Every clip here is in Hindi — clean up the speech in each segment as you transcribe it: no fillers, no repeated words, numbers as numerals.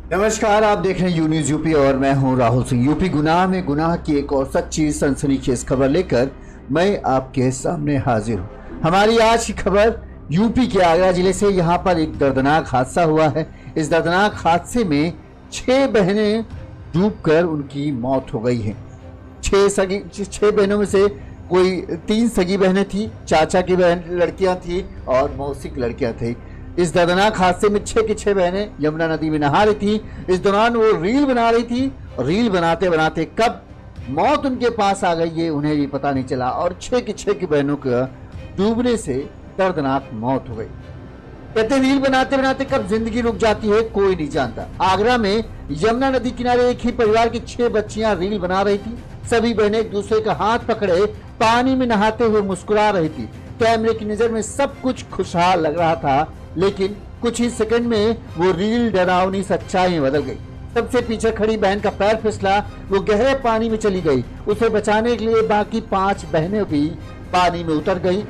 नमस्कार, आप देख रहे हैं यू न्यूज़ यूपी और मैं हूं राहुल सिंह। यूपी गुनाह में गुनाह की एक और सच्ची सनसनीखेज खबर लेकर मैं आपके सामने हाजिर हूं। हमारी आज की खबर यूपी के आगरा जिले से। यहां पर एक दर्दनाक हादसा हुआ है। इस दर्दनाक हादसे में 6 बहनें डूबकर उनकी मौत हो गई है। 6 बहनों में से कोई 3 सगी बहनें थी, चाचा की बहन लड़कियां थी और मौसी की लड़कियां थी। इस दर्दनाक हादसे में 6 की 6 बहनें यमुना नदी में नहा रही थी। इस दौरान वो रील बना रही थी। रील बनाते बनाते कब मौत उनके पास आ गई ये उन्हें भी पता नहीं चला और 6 की 6 की बहनों का डूबने से दर्दनाक मौत हो गई। कहते रील बनाते बनाते कब जिंदगी रुक जाती है कोई नहीं जानता। आगरा में यमुना नदी किनारे एक ही परिवार की 6 बच्चियां रील बना रही थी। सभी बहनें एक दूसरे का हाथ पकड़े पानी में नहाते हुए मुस्कुरा रही थी। कैमरे की नजर में सब कुछ खुशहाल लग रहा था, लेकिन कुछ ही सेकंड में वो रील डरावनी सच्चाई में बदल गई। सबसे पीछे खड़ी बहन का पैर फिसला, वो गहरे पानी में चली गई। उसे बचाने के लिए बाकी 5 बहनें भी पानी में उतर गई,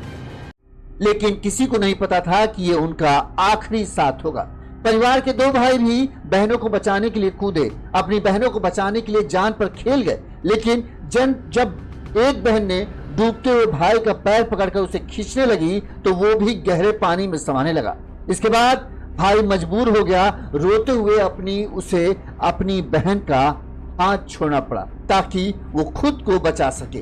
लेकिन किसी को नहीं पता था कि ये उनका आखिरी साथ होगा। परिवार के 2 भाई भी बहनों को बचाने के लिए कूदे, अपनी बहनों को बचाने के लिए जान पर खेल गए, लेकिन जब एक बहन ने डूबते हुए भाई का पैर पकड़कर उसे खींचने लगी तो वो भी गहरे पानी में समाने लगा। इसके बाद भाई मजबूर हो गया, रोते हुए उसे अपनी बहन का हाथ छोड़ना पड़ा ताकि वो खुद को बचा सके।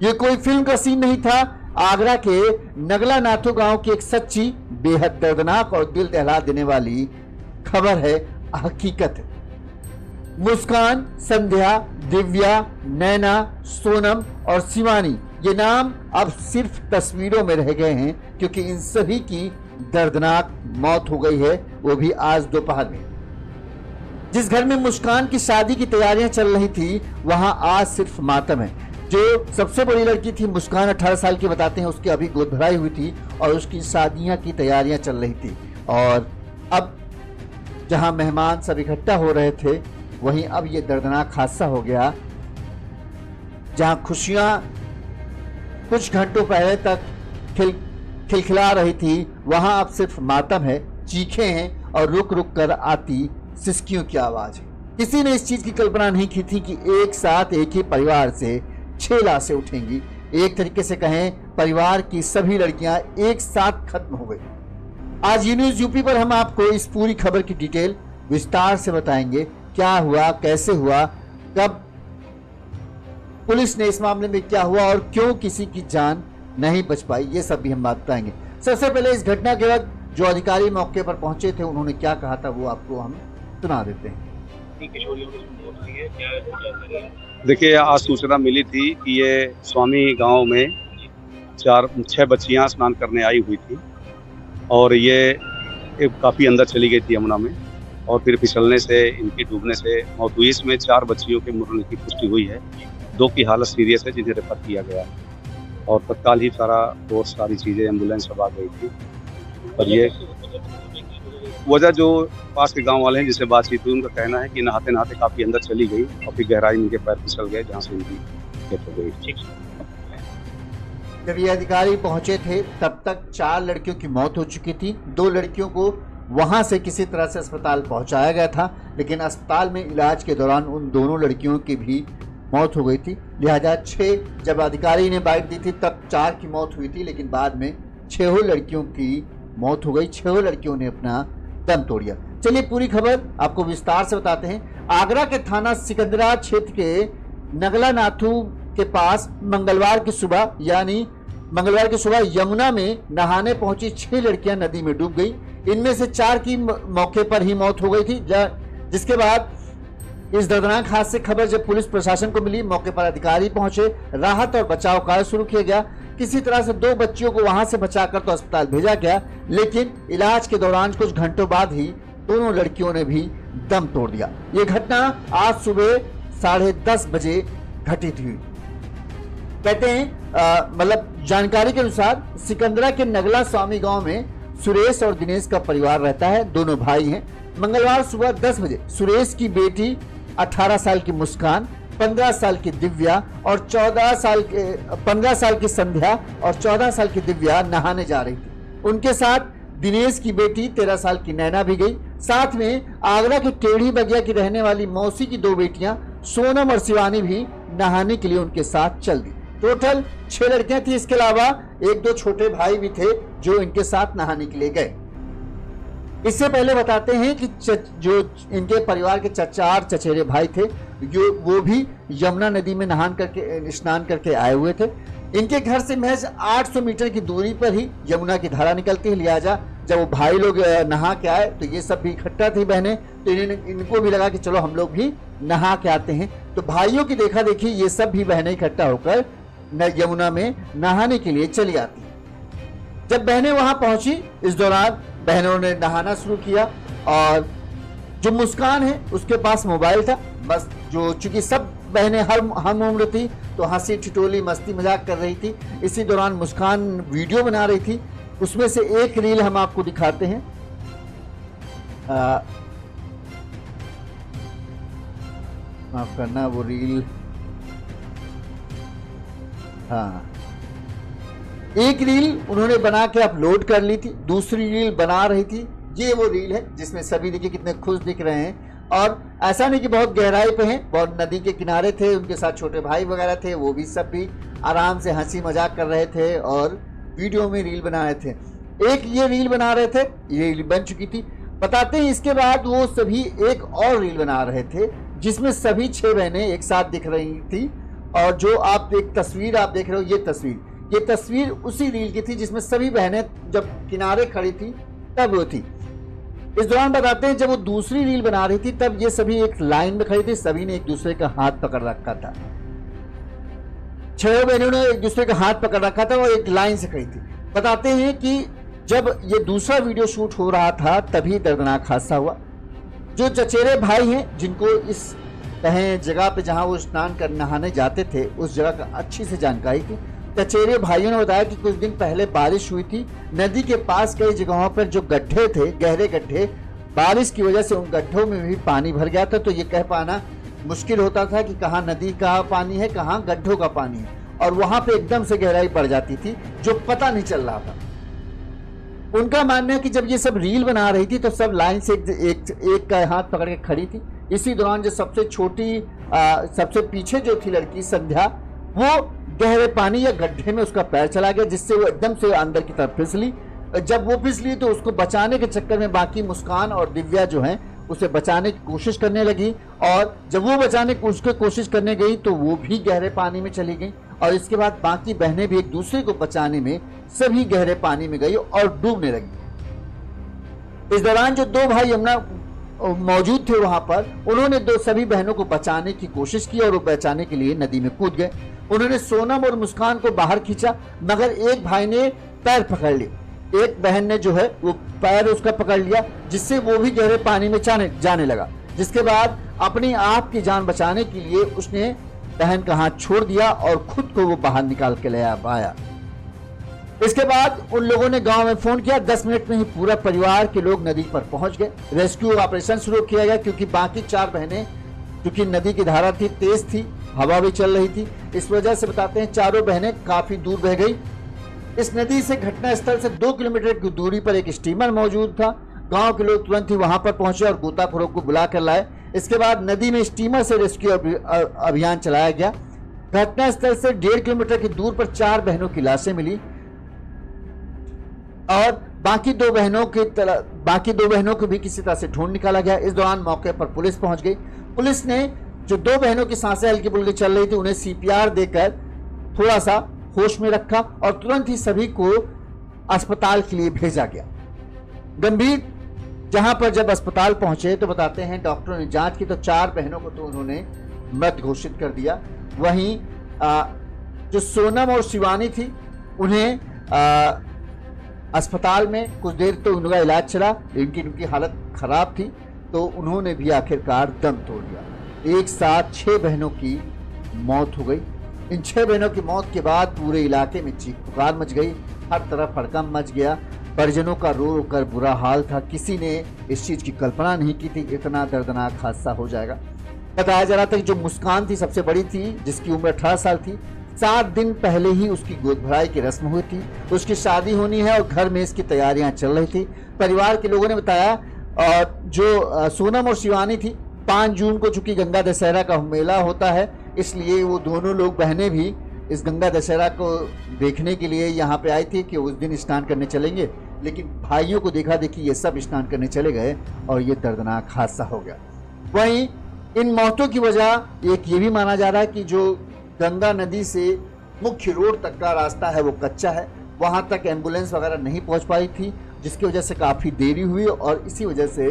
ये कोई फिल्म का सीन नहीं था। आगरा के नगला नाथो गांव की एक सच्ची, बेहद दर्दनाक और दिल दहला देने वाली खबर है, हकीकत है। मुस्कान, संध्या, दिव्या, नैना, सोनम और शिवानी, ये नाम अब सिर्फ तस्वीरों में रह गए हैं, क्योंकि इन सभी की दर्दनाक मौत हो गई है, वो भी आज दोपहर में। जिस घर में मुस्कान की शादी की तैयारियां चल रही थी, वहां आज सिर्फ मातम है। जो सबसे बड़ी लड़की थी मुस्कान, 18 साल की बताते हैं, उसकी अभी गोद भराई हुई थी और उसकी शादियां की तैयारियां चल रही थी। और अब जहां मेहमान सब इकट्ठा हो रहे थे, वहीं अब ये दर्दनाक हादसा हो गया। जहां खुशियां कुछ घंटों पहले तक खिलखिला रही थी, वहां अब सिर्फ मातम है, चीखें हैं और रुक रुक कर आती सिसकियों की आवाज है। किसी ने इस चीज की कल्पना नहीं की थी कि एक साथ एक ही परिवार से 6 लाशें उठेंगी। एक तरीके से कहें, परिवार की सभी लड़कियां एक साथ खत्म हो गई। आज यू न्यूज़ यूपी पर हम आपको इस पूरी खबर की डिटेल विस्तार से बताएंगे। क्या हुआ, कैसे हुआ, कब पुलिस ने इस मामले में क्या हुआ और क्यों किसी की जान नहीं बच पाई, ये सब भी हम बात बताएंगे। सबसे पहले इस घटना के वक्त जो अधिकारी मौके पर पहुंचे थे, उन्होंने क्या कहा था वो आपको हम सुना देते हैं। देखिए, आज सूचना मिली थी कि ये स्वामी गांव में 6 बच्चियां स्नान करने आई हुई थी और ये काफ़ी अंदर चली गई थी यमुना में और फिर फिसलने से, इनकी डूबने से मौत हुई। इसमें 4 बच्चियों के मरने की पुष्टि हुई है। 2 की हालत सीरियस है, जिन्हें रेफर किया गया और तत्काल ही सारी चीज़ें, एम्बुलेंस सब आ गई थी। और ये वजह जो पास के गांव वाले हैं जिससे बातचीत हुई, उनका कहना है कि नहाते नहाते काफ़ी अंदर चली गई और फिर गहराई में इनके पैर फिसल गए, जहाँ से इनकी डेथ हो गई। जब ये अधिकारी पहुंचे थे तब तक 4 लड़कियों की मौत हो चुकी थी। 2 लड़कियों को वहां से किसी तरह से अस्पताल पहुंचाया गया था, लेकिन अस्पताल में इलाज के दौरान उन दोनों लड़कियों की भी मौत हो गई थी। लिहाजा 6, जब अधिकारी ने बाइट दी थी तब 4 की मौत हुई थी, लेकिन बाद में 6 लड़कियों की मौत हो गई। 6 लड़कियों ने अपना दम तोड़ दिया। चलिए पूरी खबर आपको विस्तार से बताते हैं। आगरा के थाना सिकंदरा क्षेत्र के नगला नाथू के पास मंगलवार की सुबह यमुना में नहाने पहुंची 6 लड़कियां नदी में डूब गई। इनमें से 4 की मौके पर ही मौत हो गई थी। जिसके बाद इस दर्दनाक हादसे से खबर जब पुलिस प्रशासन को मिली, मौके पर अधिकारी पहुंचे, राहत और बचाव कार्य शुरू किया गया। किसी तरह से 2 बच्चियों को वहां से बचाकर तो अस्पताल भेजा गया, लेकिन इलाज के दौरान कुछ घंटों बाद ही दोनों लड़कियों ने भी दम तोड़ दिया। ये घटना आज सुबह 10:30 बजे घटित हुई। कहते हैं मतलब जानकारी के अनुसार सिकंदरा के नगला स्वामी गांव में सुरेश और दिनेश का परिवार रहता है। दोनों भाई हैं। मंगलवार सुबह 10 बजे सुरेश की बेटी 18 साल की मुस्कान, 15 साल की दिव्या और 15 साल की संध्या और 14 साल की दिव्या नहाने जा रही थी। उनके साथ दिनेश की बेटी 13 साल की नैना भी गई। साथ में आगरा के टेढ़ी बगिया की रहने वाली मौसी की 2 बेटियां सोनम और शिवानी भी नहाने के लिए उनके साथ चल दी। टोटल 6 लड़कियां थी। इसके अलावा 1-2 छोटे भाई भी थे जो इनके साथ नहाने के लिए गए। इससे पहले बताते हैं कि जो इनके परिवार के 4 चचेरे भाई थे वो भी यमुना नदी में स्नान करके आए हुए थे। इनके घर से महज 800 मीटर की दूरी पर ही यमुना की धारा निकलती है। लिहाजा जब वो भाई लोग नहा के आए तो ये सब भी इकट्ठा थी बहनें, तो इनको भी लगा कि चलो हम लोग भी नहा के आते हैं। तो भाइयों की देखा देखी ये सब भी बहनें इकट्ठा होकर यमुना में नहाने के लिए चली आती। जब बहनें वहां पहुंची, इस दौरान बहनों ने नहाना शुरू किया और जो मुस्कान है उसके पास मोबाइल था। बस जो चूंकि सब बहनें हम उम्र थी तो हंसी ठिठोली मस्ती मजाक कर रही थी। इसी दौरान मुस्कान वीडियो बना रही थी। उसमें से एक रील हम आपको दिखाते हैं। माफ करना, वो रील, हाँ, एक रील उन्होंने बना के अपलोड कर ली थी, दूसरी रील बना रही थी। ये वो रील है जिसमें सभी देखिए कितने खुश दिख रहे हैं। और ऐसा नहीं कि बहुत गहराई पे हैं, बहुत नदी के किनारे थे, उनके साथ छोटे भाई वगैरह थे, वो भी सब भी आराम से हंसी मजाक कर रहे थे और वीडियो में रील बना रहे थे। एक ये रील बना रहे थे, ये रील बन चुकी थी। बताते हैं इसके बाद वो सभी एक और रील बना रहे थे जिसमें सभी 6 बहनें एक साथ दिख रही थी। और जो आप एक तस्वीर आप देख रहे हो, ये तस्वीर उसी रील की थी जिसमें सभी बहनें जब किनारे खड़ी थी तब वो थी। इस दौरान बताते हैं जब वो दूसरी रील बना रही थी तब ये सभी एक लाइन में खड़ी थी, सभी ने एक दूसरे का हाथ पकड़ रखा था। 6 बहनों ने एक दूसरे का हाथ पकड़ रखा था और एक लाइन से खड़ी थी। बताते हैं कि जब ये दूसरा वीडियो शूट हो रहा था तभी दर्दनाक हादसा हुआ। जो चचेरे भाई हैं जिनको इस जगह पे जहां वो स्नान कर नहाने जाते थे उस जगह का अच्छी से जानकारी थी। चचेरे भाइयों ने बताया कि कुछ दिन पहले बारिश हुई थी। नदी के पास कई जगहों पर जो गड्ढे थे, गहरे गड्ढे, बारिश की वजह से उन गड्ढों में भी पानी भर गया था। तो ये कह पाना मुश्किल होता था कि कहाँ नदी का पानी है, कहाँ गड्ढों का पानी है, और वहां पे एकदम से गहराई बढ़ जाती थी जो पता नहीं चल रहा था। उनका मानना है कि जब ये सब रील बना रही थी तो सब लाइन से एक का हाथ पकड़ के खड़ी थी। इसी दौरान जो सबसे छोटी सबसे पीछे जो थी लड़की संध्या, वो गहरे पानी या गड्ढे में उसका पैर चला गया जिससे वो एकदम से अंदर की तरफ फिसली। जब वो फिसली तो उसको बचाने के चक्कर में बाकी मुस्कान और दिव्या जो हैं उसे बचाने की कोशिश करने लगी। और जब वो बचाने की कोशिश करने गई तो वो भी गहरे पानी में चली गई। और इसके बाद बाकी बहनें भी एक दूसरे को बचाने में सभी गहरे पानी में गई और डूबने लगी। इस दौरान जो 2 भाई यमुना मौजूद थे वहां पर, उन्होंने सभी बहनों को बचाने की कोशिश की और वो बचाने के लिए नदी में कूद गए। उन्होंने सोनम और मुस्कान को बाहर खींचा मगर एक भाई ने पैर पकड़ लिए। एक बहन ने जो है वो पैर उसका पकड़ लिया जिससे वो भी गहरे पानी में जाने लगा। जिसके बाद अपनी आप की जान बचाने के लिए उसने बहन का हाथ छोड़ दिया और खुद को वो बाहर निकाल के ले आया। इसके बाद उन लोगों ने गांव में फोन किया। 10 मिनट में ही पूरा परिवार के लोग नदी पर पहुंच गए। रेस्क्यू ऑपरेशन शुरू किया गया क्योंकि बाकी 4 बहनें, क्योंकि नदी की धारा थी, तेज थी, हवा भी चल रही थी, इस वजह से बताते हैं चारों बहनें काफी दूर बह गई। इस नदी से घटना स्थल से 2 किलोमीटर की दूरी पर एक स्टीमर मौजूद था। गांव के लोग तुरंत ही वहां पर पहुंचे और गोताखोरों को बुला कर लाए। इसके बाद नदी में स्टीमर से रेस्क्यू अभियान चलाया गया। घटना स्थल से 1.5 किलोमीटर की दूर पर 4 बहनों की लाशें मिली और बाकी दो बहनों को भी किसी तरह से ढूंढ निकाला गया। इस दौरान मौके पर पुलिस पहुंच गई। पुलिस ने जो 2 बहनों की सांसें हल्की फुल्की चल रही थी उन्हें CPR देकर थोड़ा सा होश में रखा और तुरंत ही सभी को अस्पताल के लिए भेजा गया। गंभीर जहां पर जब अस्पताल पहुंचे तो बताते हैं डॉक्टरों ने जांच की तो 4 बहनों को तो उन्होंने मृत घोषित कर दिया। वहीं जो सोनम और शिवानी थी उन्हें अस्पताल में कुछ देर तो उनका इलाज चला, उनकी हालत खराब थी तो उन्होंने भी आखिरकार दम तोड़ दिया। एक साथ 6 बहनों की मौत हो गई। इन 6 बहनों की मौत के बाद पूरे इलाके में चीख पुकार मच गई, हर तरफ हड़कंप मच गया। परिजनों का रो कर बुरा हाल था। किसी ने इस चीज की कल्पना नहीं की थी इतना दर्दनाक हादसा हो जाएगा। बताया जा रहा था कि जो मुस्कान थी सबसे बड़ी थी, जिसकी उम्र 18 साल थी, 7 दिन पहले ही उसकी गोद भराई की रस्म हुई थी, उसकी शादी होनी है और घर में इसकी तैयारियां चल रही थी। परिवार के लोगों ने बताया और जो सोनम और शिवानी थी, 5 जून को चूंकि गंगा दशहरा का मेला होता है, इसलिए वो दोनों लोग बहनें भी इस गंगा दशहरा को देखने के लिए यहाँ पे आई थी कि उस दिन स्नान करने चलेंगे, लेकिन भाइयों को देखा देखी ये सब स्नान करने चले गए और ये दर्दनाक हादसा हो गया। वहीं इन मौतों की वजह एक ये भी माना जा रहा है कि जो गंगा नदी से मुख्य रोड तक का रास्ता है वो कच्चा है, वहाँ तक एम्बुलेंस वगैरह नहीं पहुँच पाई थी, जिसकी वजह से काफ़ी देरी हुई और इसी वजह से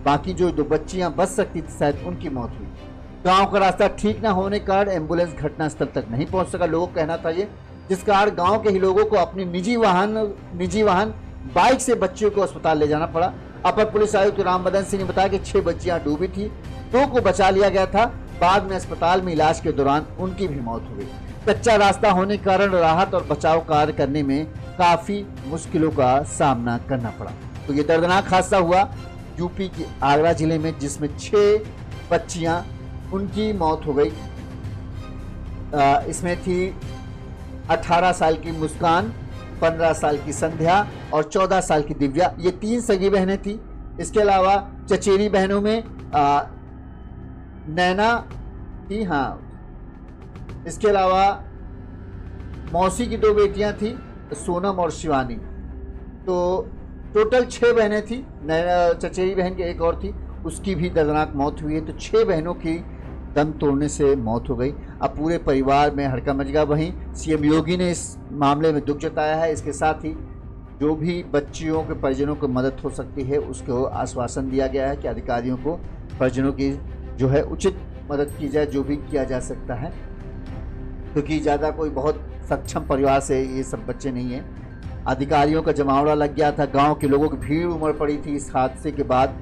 बाकी जो 2 बच्चियाँ बच सकती थी शायद उनकी मौत हुई। गांव का रास्ता ठीक ना होने के कारण एम्बुलेंस घटनास्थल तक नहीं पहुंच सका, लोगों का कहना था ये, जिस कारण गांव के ही लोगों को अपनी निजी वाहन बाइक से बच्चियों को अस्पताल ले जाना पड़ा। अपर पुलिस आयुक्त रामबदन सिंह ने बताया कि 6 बच्चियां डूबी थी, 2 को बचा लिया गया था, बाद में अस्पताल में इलाज के दौरान उनकी भी मौत हो गई। कच्चा रास्ता होने के कारण राहत और बचाव कार्य करने में काफी मुश्किलों का सामना करना पड़ा। तो ये दर्दनाक हादसा हुआ यूपी के आगरा जिले में, जिसमें 6 बच्चियां उनकी मौत हो गई। इसमें थी 18 साल की मुस्कान, 15 साल की संध्या और 14 साल की दिव्या, ये 3 सगी बहनें थी। इसके अलावा चचेरी बहनों में नैना थी, हाँ, इसके अलावा मौसी की 2 बेटियां थी, सोनम और शिवानी। तो टोटल 6 बहनें थी, चचेरी बहन की एक और थी, उसकी भी दर्दनाक मौत हुई है। तो 6 बहनों की दम तोड़ने से मौत हो गई। अब पूरे परिवार में हड़कंप मच गया। वहीं सीएम योगी ने इस मामले में दुख जताया है। इसके साथ ही जो भी बच्चियों के परिजनों को मदद हो सकती है उसको आश्वासन दिया गया है कि अधिकारियों को परिजनों की जो है उचित मदद की जाए, जो भी किया जा सकता है, क्योंकि ज़्यादा कोई बहुत सक्षम परिवार से ये सब बच्चे नहीं हैं। अधिकारियों का जमावड़ा लग गया था, गांव के लोगों की भीड़ उमड़ पड़ी थी। इस हादसे के बाद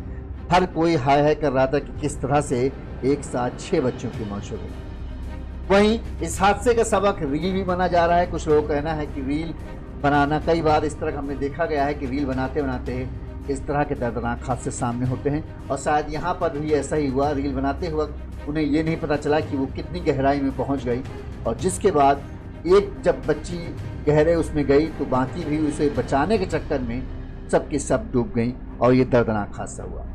हर कोई हाय हाय कर रहा था कि किस तरह से एक साथ 6 बच्चों की मौत हो गई। वहीं इस हादसे का सबक रील भी बना जा रहा है। कुछ लोगों का कहना है कि रील बनाना, कई बार इस तरह हमने देखा गया है कि रील बनाते बनाते इस तरह के दर्दनाक हादसे सामने होते हैं, और शायद यहाँ पर भी ऐसा ही हुआ। रील बनाते वक्त उन्हें ये नहीं पता चला कि वो कितनी गहराई में पहुँच गई, और जिसके बाद एक जब बच्ची गहरे उसमें गई तो बाकी भी उसे बचाने के चक्कर में सबकी सब डूब गई और ये दर्दनाक हादसा हुआ।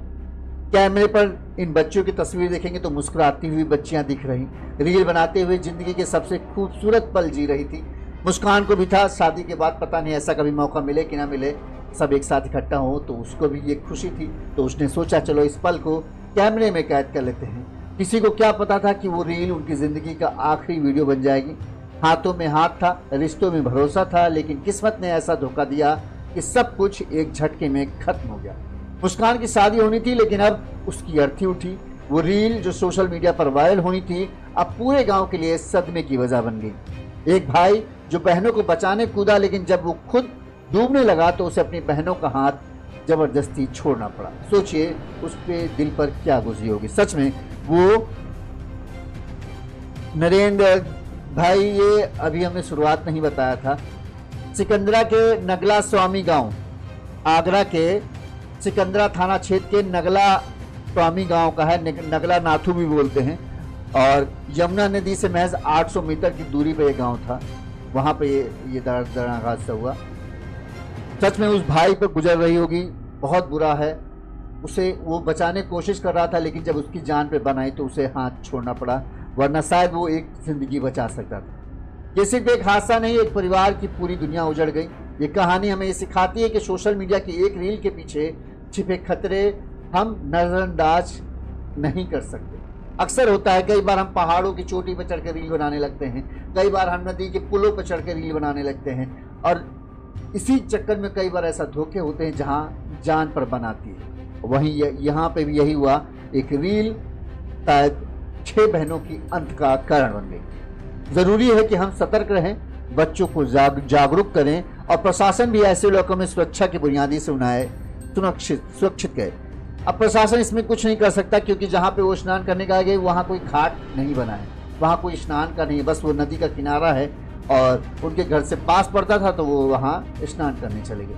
कैमरे पर इन बच्चों की तस्वीर देखेंगे तो मुस्कुराती हुई बच्चियां दिख रही, रील बनाते हुए जिंदगी के सबसे खूबसूरत पल जी रही थी। मुस्कान को भी था, शादी के बाद पता नहीं ऐसा कभी मौका मिले कि ना मिले, सब एक साथ इकट्ठा हो, तो उसको भी ये खुशी थी। तो उसने सोचा चलो इस पल को कैमरे में कैद कर लेते हैं। किसी को क्या पता था कि वो रील उनकी ज़िंदगी का आखिरी वीडियो बन जाएगी। हाथों में हाथ था, रिश्तों में भरोसा था, लेकिन किस्मत ने ऐसा धोखा दिया कि सब कुछ एक झटके में खत्म हो गया। मुस्कान की शादी होनी थी, लेकिन अब उसकी अर्थी उठी। वो रील जो सोशल मीडिया पर वायरल होनी थी, अब पूरे गांव के लिए सदमे की वजह बन गई। एक भाई जो बहनों को बचाने कूदा, लेकिन जब वो खुद डूबने लगा तो उसे अपनी बहनों का हाथ जबरदस्ती छोड़ना पड़ा। सोचिए उस पे दिल पर क्या गुजरी होगी। सच में वो नरेंद्र भाई, ये अभी हमने शुरुआत नहीं बताया था, सिकंदरा के नगला स्वामी गांव, आगरा के सिकंदरा थाना क्षेत्र के नगला स्वामी गांव का है। नगला नाथू भी बोलते हैं, और यमुना नदी से महज 800 मीटर की दूरी पर यह गांव था। वहां पे ये दर्दनाक हादसा हुआ। सच में उस भाई पर गुजर रही होगी, बहुत बुरा है। उसे वो बचाने की कोशिश कर रहा था, लेकिन जब उसकी जान पे बन आई तो उसे हाथ छोड़ना पड़ा, वरना शायद वो एक जिंदगी बचा सकता था। ये सिर्फ एक हादसा नहीं, एक परिवार की पूरी दुनिया उजड़ गई। ये कहानी हमें ये सिखाती है कि सोशल मीडिया की एक रील के पीछे छिपे खतरे हम नजरअंदाज नहीं कर सकते। अक्सर होता है, कई बार हम पहाड़ों की चोटी पर चढ़कर रील बनाने लगते हैं, कई बार हम नदी के पुलों पर चढ़कर रील बनाने लगते हैं, और इसी चक्कर में कई बार ऐसा धोखे होते हैं जहां जान पर बनाती है। वहीं यहाँ पे भी यही हुआ, एक रील शायद 6 बहनों की अंत का कारण बन गई। जरूरी है कि हम सतर्क रहें, बच्चों को जागरूक करें, और प्रशासन भी ऐसे इलाकों में सुरक्षा की बुनियादी से उन्हें सुरक्षित करे। अब प्रशासन इसमें कुछ नहीं कर सकता, क्योंकि जहाँ पे वो स्नान करने का गए वहाँ कोई घाट नहीं बना है, वहाँ कोई स्नान का नहीं है, बस वो नदी का किनारा है, और उनके घर से पास पड़ता था तो वो वहाँ स्नान करने चले गए।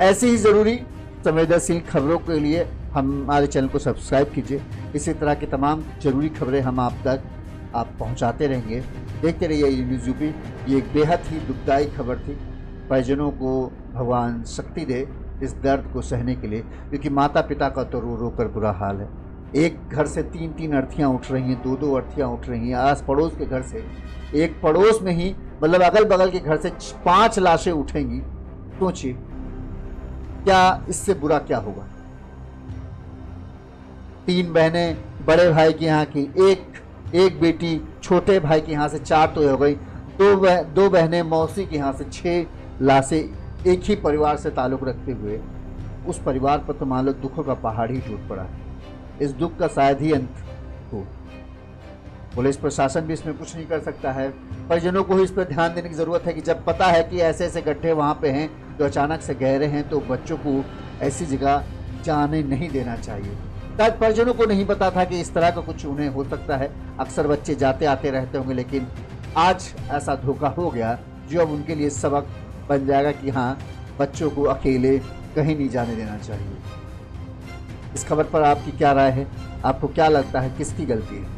ऐसी ही ज़रूरी संवेदनशील खबरों के लिए हमारे चैनल को सब्सक्राइब कीजिए। इसी तरह की तमाम ज़रूरी खबरें हम आप तक आप पहुंचाते रहेंगे। देखते रहिए न्यूज़ यूपी। ये एक बेहद ही दुखदायी खबर थी। परिजनों को भगवान शक्ति दे इस दर्द को सहने के लिए, क्योंकि माता पिता का तो रो रो कर बुरा हाल है। एक घर से 3-3 अर्थियाँ उठ रही हैं, 2-2 अर्थियाँ उठ रही हैं। आस पड़ोस के घर से, एक पड़ोस में ही मतलब अगल बगल के घर से 5 लाशें उठेंगी। सोचिए क्या इससे बुरा क्या होगा। 3 बहनें बड़े भाई के यहाँ की, एक बेटी छोटे भाई के यहाँ से, 4 तो हो गई। 2 बहनें मौसी के यहाँ से, 6 लाशें एक ही परिवार से ताल्लुक़ रखते हुए उस परिवार पर तो मान लो दुखों का पहाड़ ही टूट पड़ा है। इस दुख का शायद ही अंत हो। पुलिस प्रशासन भी इसमें कुछ नहीं कर सकता है। परिजनों को ही इस पर ध्यान देने की ज़रूरत है कि जब पता है कि ऐसे ऐसे गड्ढे वहाँ पे हैं जो अचानक से गहरे हैं, तो बच्चों को ऐसी जगह जाने नहीं देना चाहिए। शायद परिजनों को नहीं पता था कि इस तरह का कुछ उन्हें हो सकता है। अक्सर बच्चे जाते आते रहते होंगे, लेकिन आज ऐसा धोखा हो गया जो अब उनके लिए सबक बन जाएगा कि हाँ, बच्चों को अकेले कहीं नहीं जाने देना चाहिए। इस खबर पर आपकी क्या राय है? आपको क्या लगता है किसकी गलती है?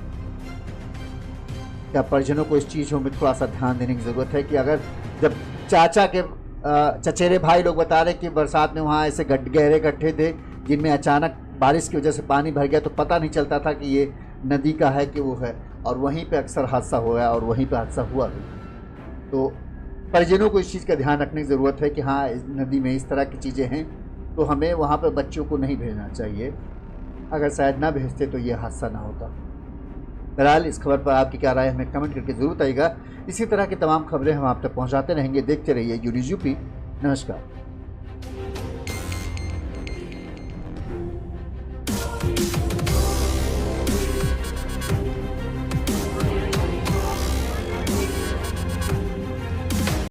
क्या परिजनों को इस चीज़ों में थोड़ा सा ध्यान देने की ज़रूरत है कि अगर जब चाचा के चचेरे भाई लोग बता रहे कि बरसात में वहाँ ऐसे गहरे गड्ढे थे जिनमें अचानक बारिश की वजह से पानी भर गया, तो पता नहीं चलता था कि ये नदी का है कि वो है, और वहीं पे अक्सर हादसा हुआ और वहीं पे हादसा हुआ भी। तो परिजनों को इस चीज़ का ध्यान रखने की ज़रूरत है कि हाँ, इस नदी में इस तरह की चीज़ें हैं, तो हमें वहाँ पर बच्चों को नहीं भेजना चाहिए। अगर शायद ना भेजते तो ये हादसा ना होता। बहरहाल इस खबर पर आपकी क्या राय, हमें कमेंट करके ज़रूर आइएगा। इसी तरह की तमाम खबरें हम आप तक पहुँचाते रहेंगे। देखते रहिए न्यूज़ यूपी। नमस्कार।